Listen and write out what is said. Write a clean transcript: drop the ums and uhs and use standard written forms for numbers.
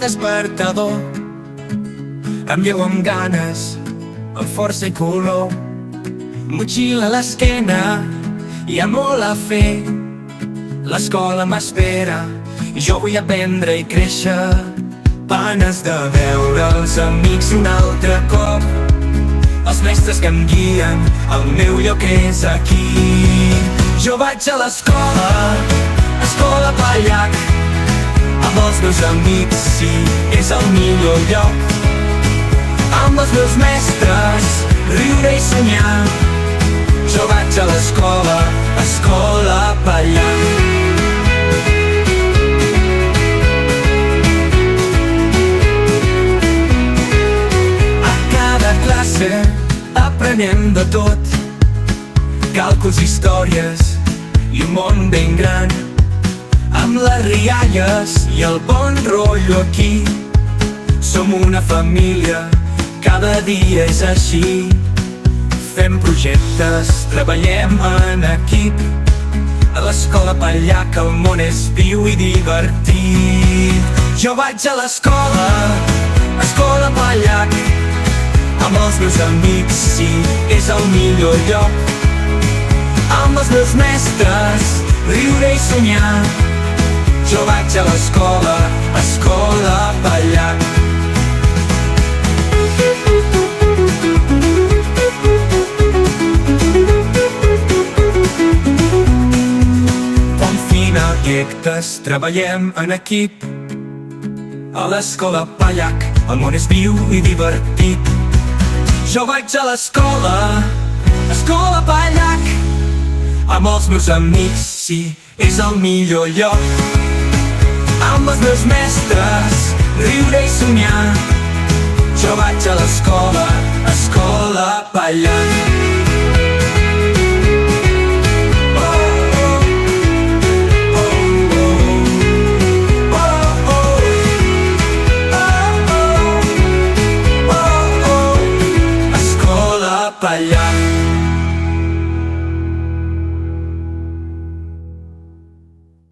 despertador. Em llevo amb ganes, amb força i color. Motxilla a l'esquena, hi ha molt a fer. L'escola m'espera, jo vull aprendre i créixer. Ganes de veure els amics un altre cop, els mestres que em guien, el meu lloc és aquí. Jo vaig a l'escola, escola Pallac, amb els meus amics, sí, és el millor lloc. Amb els meus mestres, riure i somiar. Jo vaig a l'escola, escola Pallac. Aprenem de tot, càlculs, històries i un món ben gran. Amb les rialles i el bon rotllo aquí, som una família, cada dia és així. Fem projectes, treballem en equip. A l'escola Pallac el món és viu i divertit. Jo vaig a l'escola, escola Pallac, amb els meus amics, sí, és el millor lloc. Amb els meus mestres, riure i somiar. Jo vaig a l'escola, escola Pallac. Quan final projectes, treballem en equip. A l'escola Pallac, el món és viu i divertit. Jo vaig a l'escola, escola Pallac, amb els meus amics, sí, és el millor lloc. Amb els meus mestres, riure i somiar. Jo vaig a l'escola, escola Pallac. Pallac.